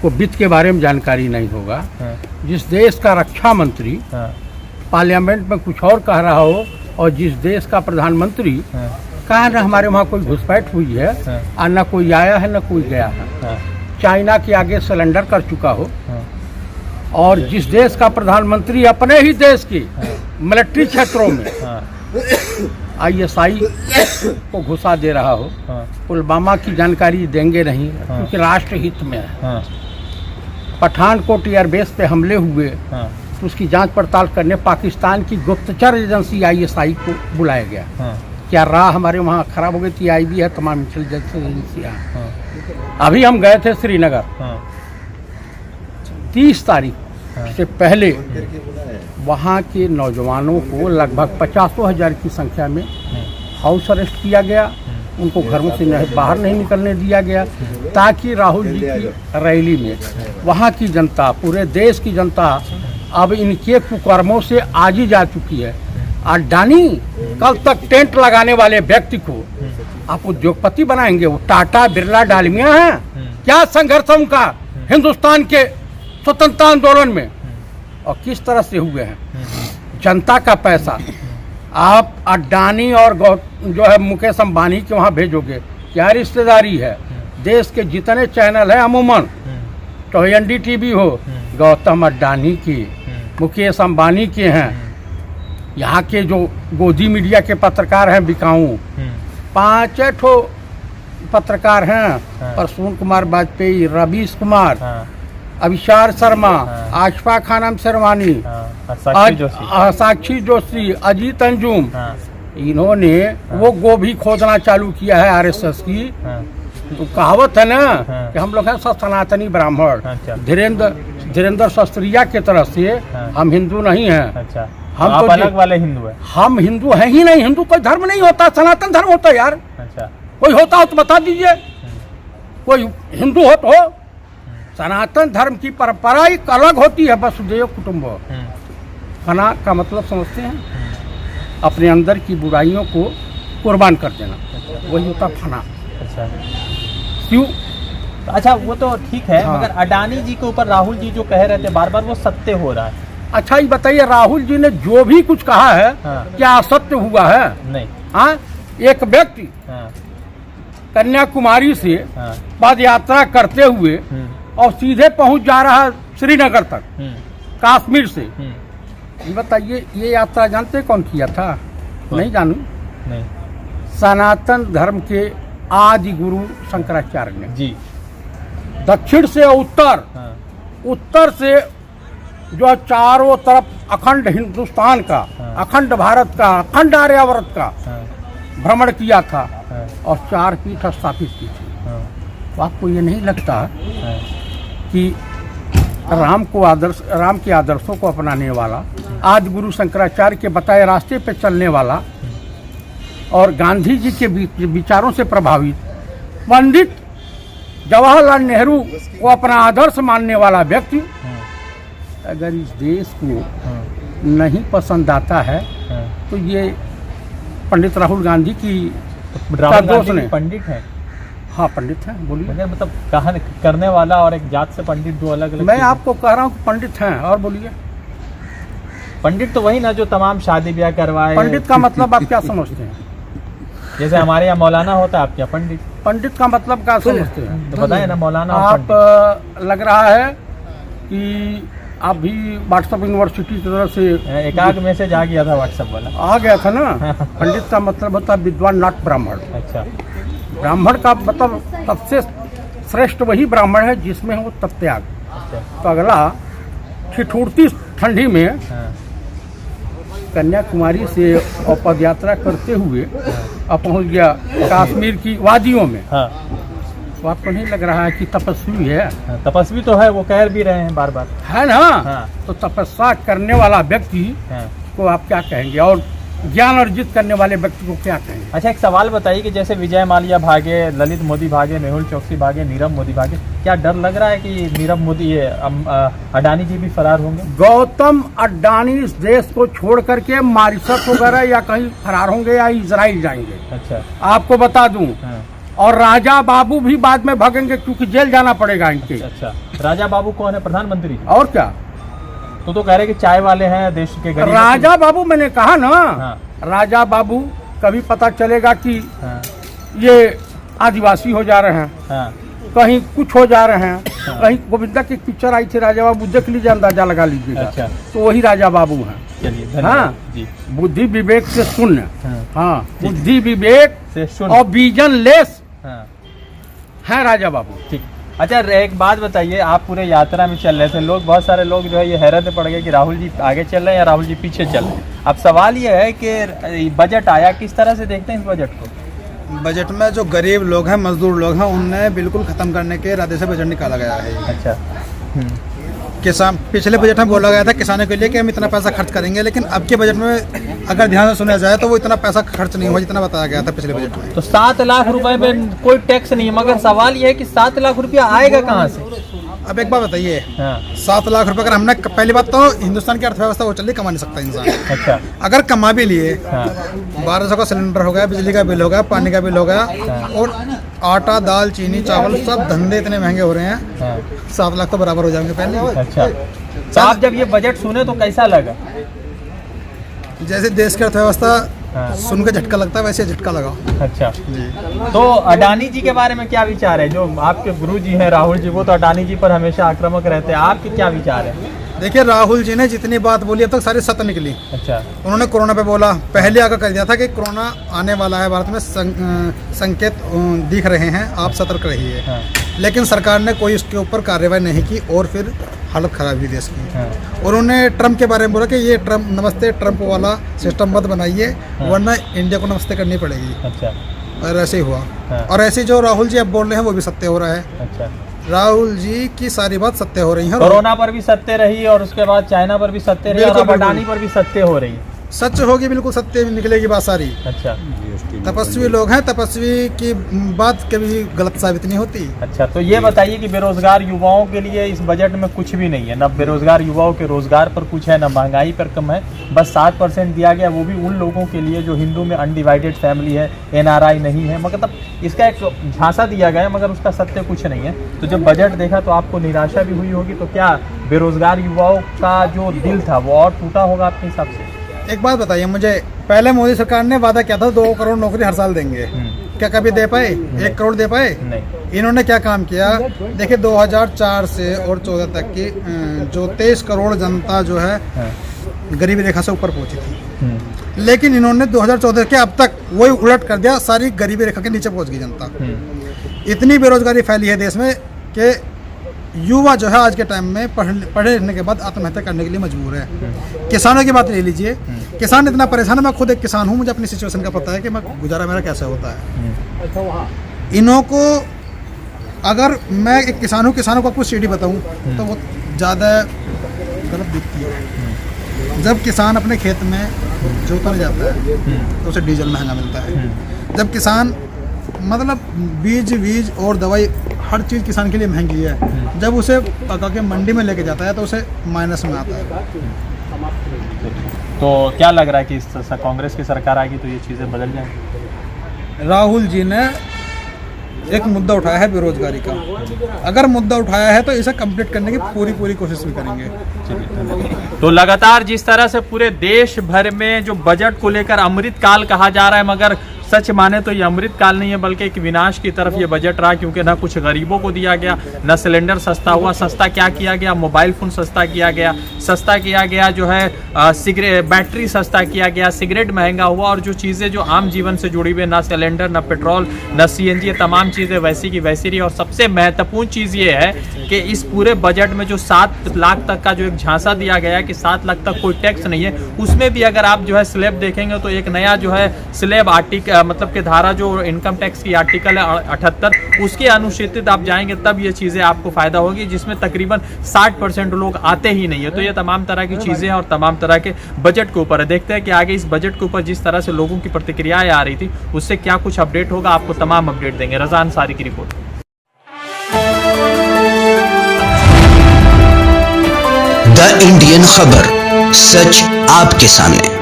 को वित्त के बारे में जानकारी नहीं होगा, जिस देश का रक्षा मंत्री पार्लियामेंट में कुछ और कह रहा हो और जिस देश का प्रधानमंत्री कहा ना हमारे वहाँ कोई घुसपैठ हुई है और न कोई आया है न कोई गया है, चाइना के आगे सिलेंडर कर चुका हो, और जिस देश का प्रधानमंत्री अपने ही देश की मिलिट्री क्षेत्रों में ISI को घुसा दे रहा हो, पुलवामा की जानकारी देंगे नहीं क्योंकि राष्ट्र हित में है। पठानकोट एयरबेस पे हमले हुए तो उसकी जांच पड़ताल करने पाकिस्तान की गुप्तचर एजेंसी ISI को बुलाया गया। क्या राह हमारे वहाँ खराब हो गई थी? IB है, तमाम इंटेलिजेंस एजेंसियाँ। अभी हम गए थे श्रीनगर, 30 तारीख से पहले वहाँ के नौजवानों को लगभग 50,000 की संख्या में हाउस अरेस्ट किया गया। उनको घरों से बाहर नहीं निकलने दिया गया ताकि राहुल जी की रैली में वहाँ की जनता, पूरे देश की जनता अब इनके कुकर्मों से आज ही जा चुकी है। अडानी कल तक टेंट लगाने वाले व्यक्ति को आप उद्योगपति बनाएंगे? वो टाटा बिरला डालमिया हैं क्या? संघर्ष उनका हिंदुस्तान के स्वतंत्रता आंदोलन में और किस तरह से हुए हैं? जनता का पैसा आप अडानी और जो है मुकेश अंबानी के वहाँ भेजोगे? क्या रिश्तेदारी है? देश के जितने चैनल हैं अमूमन, तो NDTV हो, गौतम अडानी की, मुकेश अंबानी के हैं। यहाँ के जो गोदी मीडिया के पत्रकार हैं बिकाऊ, 5 ठो पत्रकार हैं, प्रसून कुमार वाजपेयी, रवीश कुमार, अभिषार शर्मा, आशफा खानम शेरवानी, साक्षी जोशी, अजीत अंजुम, इन्होंने वो गोभी खोदना चालू किया है RSS की। तो कहावत है ना कि हम लोग हैं सनातनी ब्राह्मण। धीरेन्द्र शास्त्रिया के तरफ से हम हिंदू नहीं हैं। हम तो अलग वाले हिंदू हैं। हम हिंदू हैं ही नहीं। हिंदू कोई धर्म नहीं होता, सनातन धर्म होता है यार। कोई होता हो तो बता दीजिए, कोई हिंदू हो तो। सनातन धर्म की परंपरा एक अलग होती है, वसुदेव कुटुंब। फना का मतलब समझते हैं? अपने अंदर की बुराइयों को कुर्बान कर देना, वही होता फना। क्यों? अच्छा, वो तो ठीक है, मगर अडानी जी के ऊपर राहुल जी जो कह रहे थे बार बार, वो सत्य हो रहा है। अच्छा ये बताइए, राहुल जी ने जो भी कुछ कहा है क्या असत्य हुआ है? नहीं। हाँ, एक व्यक्ति कन्याकुमारी से पद यात्रा करते हुए और सीधे पहुंच जा रहा है श्रीनगर तक, कश्मीर से। ये बताइए, ये यात्रा जानते कौन किया था? नहीं जानू? नहीं। सनातन धर्म के आदि गुरु शंकराचार्य ने जी। दक्षिण से उत्तर, उत्तर से जो चारों तरफ अखंड हिंदुस्तान का, अखंड भारत का, अखंड आर्यावर्त का भ्रमण किया था और 4 पीठ स्थापित की थी। तो आपको ये नहीं लगता कि राम के आदर्शों को अपनाने वाला, आदि गुरु शंकराचार्य के बताए रास्ते पे चलने वाला और गांधी जी के विचारों से प्रभावित पंडित जवाहरलाल नेहरू को अपना आदर्श मानने वाला व्यक्ति अगर इस देश को नहीं पसंद आता है तो ये पंडित राहुल गांधी की दोस्त ने। पंडित है? हाँ पंडित है। बोलिए। मतलब कहा करने वाला और एक जात से पंडित दो अलग अलग। मैं आपको कह रहा हूँ कि पंडित हैं। और बोलिए। पंडित तो वही ना जो तमाम शादी ब्याह करवाए। पंडित का मतलब आप क्या समझते हैं? जैसे हमारे यहाँ मौलाना होता है, आप क्या पंडित? पंडित का मतलब क्या समझते हैं? तो बताए ना मौलाना। आप लग रहा है कि आप भी व्हाट्सएप यूनिवर्सिटी की तरफ से एक आग मैसेज आ गया था, व्हाट्सएप वाला आ गया था ना। पंडित का मतलब होता है विद्वान, नॉट ब्राह्मण। अच्छा। ब्राह्मण का मतलब सबसे श्रेष्ठ वही ब्राह्मण है जिसमें है वो तपत्याग। तो अगला ठिठुरती ठंडी में कन्याकुमारी से और पद यात्रा करते हुए अब पहुंच गया कश्मीर की वादियों में। तो आपको नहीं लग रहा है कि तपस्वी है? तपस्वी तो है, वो कह भी रहे हैं बार बार, है ना। तो तपस्या करने वाला व्यक्ति को आप क्या कहेंगे और ज्ञान अर्जित करने वाले व्यक्ति को क्या कहेंगे? अच्छा, एक सवाल बताइए कि जैसे विजय माल्या भागे, ललित मोदी भागे, मेहुल चौकसी भागे, नीरव मोदी भागे, क्या डर लग रहा है कि नीरव मोदी अडानी जी भी फरार होंगे? गौतम अडानी इस देश को छोड़ करके मॉरिशस वगैरह या कहीं फरार होंगे या इजराइल जाएंगे। अच्छा। आपको बता दूं और राजा बाबू भी बाद में भागेंगे क्योंकि जेल जाना पड़ेगा इनके। अच्छा, राजा बाबू कौन है? प्रधानमंत्री। और क्या, तो कह रहे कि चाय वाले हैं देश के गरीब। राजा बाबू मैंने कहा ना। हाँ। राजा बाबू कभी पता चलेगा कि हाँ। ये आदिवासी हो जा रहे हैं, हाँ। कहीं कुछ हो जा रहे हैं, कहीं गोविंदा की पिक्चर आई थी राजा बाबू, देख लीजिए, अंदाजा लगा लीजिएगा। अच्छा। तो वही राजा बाबू हैं। चलिए, धन्यवाद। हाँ जी। बुद्धि विवेक से शून्य। हाँ। हाँ, बुद्धि विवेक से शून्य और विजन लेस हाँ। है राजा बाबू। ठीक। अच्छा, एक बात बताइए, आप पूरे यात्रा में चल रहे थे, लोग बहुत सारे लोग जो है ये हैरत में पड़ गए कि राहुल जी आगे चल रहे हैं या राहुल जी पीछे चल रहे हैं। अब सवाल ये है कि बजट आया, किस तरह से देखते हैं इस बजट को? बजट में जो गरीब लोग हैं, मजदूर लोग हैं, उन्हें बिल्कुल खत्म करने के इरादे से बजट निकाला गया है। अच्छा। किसान, पिछले बजट में बोला गया था किसानों के लिए कि हम इतना पैसा खर्च करेंगे, लेकिन अब के बजट में अगर ध्यान से सुना जाए तो वो इतना पैसा खर्च नहीं हुआ जितना बताया गया था पिछले बजट में। तो 7 लाख रुपए में कोई टैक्स नहीं, मगर सवाल ये है कि 7 लाख रुपया आएगा कहाँ से? अब एक बात बताइए, हाँ। 7 लाख रुपए अगर हमने, पहली बात तो हिंदुस्तान की अर्थव्यवस्था वो चल कमा नहीं सकता इंसान। अच्छा। अगर कमा भी लिए, हाँ। 1200 का सिलेंडर हो गया, बिजली का बिल हो गया, पानी का बिल हो गया, और आटा दाल चीनी चावल सब धंधे इतने महंगे हो रहे हैं, हाँ। 7 लाख तो बराबर हो जाएंगे पहले। अच्छा, तो आप जब ये बजट सुने तो कैसा लगा? जैसे देश की अर्थव्यवस्था हाँ। सुन के झटका लगता है, वैसे झटका लगा। अच्छा जी। तो अडानी जी के बारे में क्या विचार है? जो आपके गुरु जी हैं राहुल जी, वो तो अडानी जी पर हमेशा आक्रामक रहते हैं, आपके क्या विचार है? देखिए, राहुल जी ने जितनी बात बोली अब तक सारी सत्य निकली। अच्छा। उन्होंने कोरोना पे बोला, पहले आकर कर दिया था कि कोरोना आने वाला है, भारत में संकेत दिख रहे हैं, आप सतर्क रहिए। हाँ। लेकिन सरकार ने कोई उसके ऊपर कार्रवाई नहीं की और फिर हालत खराब हुई देश की। हाँ। और उन्होंने ट्रम्प के बारे में बोला कि ये ट्रम्प, नमस्ते ट्रम्प वाला सिस्टम मत बनाइए, वरना इंडिया को नमस्ते करनी पड़ेगी। अच्छा। और ऐसे ही हुआ। हाँ। और ऐसे जो राहुल जी अब बोल रहे हैं वो भी सत्य हो रहा है। अच्छा। राहुल जी की सारी बात सत्य हो रही है। कोरोना पर भी सत्य रही और उसके बाद चाइना पर भी सत्य रही और अब अडानी पर भी सत्य हो रही है। सच होगी, बिल्कुल सत्य निकलेगी बात सारी। अच्छा। तपस्वी लोग हैं, तपस्वी की बात कभी गलत साबित नहीं होती। अच्छा, तो ये बताइए कि बेरोजगार युवाओं के लिए इस बजट में कुछ भी नहीं है, न बेरोजगार युवाओं के रोजगार पर कुछ है, न महंगाई पर कम है, बस 7% दिया गया, वो भी उन लोगों के लिए जो हिंदू में अनडिवाइडेड फैमिली है, NRI नहीं है, मतलब इसका एक झांसा दिया गया है, मगर उसका सत्य कुछ नहीं है। तो जब बजट देखा तो आपको निराशा भी हुई होगी, तो क्या बेरोजगार युवाओं का जो दिल था वो और टूटा होगा आपके हिसाब से? एक बात बताइए मुझे, पहले मोदी सरकार ने वादा किया था 2 करोड़ नौकरी हर साल देंगे, क्या कभी दे पाए? 1 करोड़ दे पाए? नहीं। इन्होंने क्या काम किया? देखिए, 2004 से और 14 तक की जो 23 करोड़ जनता जो है गरीबी रेखा से ऊपर पहुंची थी, लेकिन इन्होंने 2014 के अब तक वही उलट कर दिया, सारी गरीबी रेखा के नीचे पहुंच गई जनता। इतनी बेरोजगारी फैली है देश में कि युवा जो है आज के टाइम में पढ़े लिखने के बाद आत्महत्या करने के लिए मजबूर है। किसानों की बात ले लीजिए, किसान इतना परेशान है, मैं खुद एक किसान हूँ, मुझे अपनी सिचुएशन का पता है कि मैं गुजारा मेरा कैसे होता है। इन्हों को, अगर मैं एक किसान हूँ, किसानों को कुछ सीढ़ी बताऊँ तो वो ज़्यादा गलत दिखती है। जब किसान अपने खेत में जोतने जाता है तो उसे डीजल महंगा मिलता है। जब किसान, मतलब बीज और दवाई हर चीज़ किसान के लिए महंगी है, जब उसे पका के मंडी में लेके जाता है तो उसे माइनस में आता है। तो क्या लग रहा है कि कांग्रेस की सरकार आएगी तो ये चीज़ें बदल जाएंगी? राहुल जी ने एक मुद्दा उठाया है बेरोजगारी का, अगर मुद्दा उठाया है तो इसे कंप्लीट करने की पूरी कोशिश भी करेंगे। तो लगातार जिस तरह से पूरे देश भर में जो बजट को लेकर अमृत काल कहा जा रहा है, मगर सच माने तो ये अमृत काल नहीं है बल्कि एक विनाश की तरफ ये बजट रहा, क्योंकि ना कुछ गरीबों को दिया गया, ना सिलेंडर सस्ता हुआ। सस्ता क्या किया गया? मोबाइल फ़ोन सस्ता किया गया, सस्ता किया गया जो है सिगरेट, बैटरी सस्ता किया गया, सिगरेट महंगा हुआ, और जो चीज़ें जो आम जीवन से जुड़ी हुई, ना सिलेंडर, ना पेट्रोल, ना CNG, ये तमाम चीज़ें वैसी की वैसी रही। और सबसे महत्वपूर्ण चीज़ ये है कि इस पूरे बजट में जो 7 लाख तक का जो एक झांसा दिया गया कि 7 लाख तक कोई टैक्स नहीं है, उसमें भी अगर आप जो है स्लैब देखेंगे तो एक नया जो है स्लैब मतलब कि धारा जो इनकम टैक्स की आर्टिकल है 78, उसके अनुच्छेद आप जाएंगे तब ये चीज़ें आपको फायदा होगी, जिसमें तकरीबन 60% लोग आते ही नहीं है। तो ये तमाम तरह की चीज़ें हैं और तमाम तरह के बजट के ऊपर है। देखते हैं कि आगे इस बजट के ऊपर जिस तरह से लोगों की प्रतिक्रियाएं आ रही थी उससे क्या कुछ अपडेट होगा, आपको तमाम अपडेट देंगे। रज़ा अंसारी की रिपोर्ट। द इंडियन खबर, सच आपके सामने।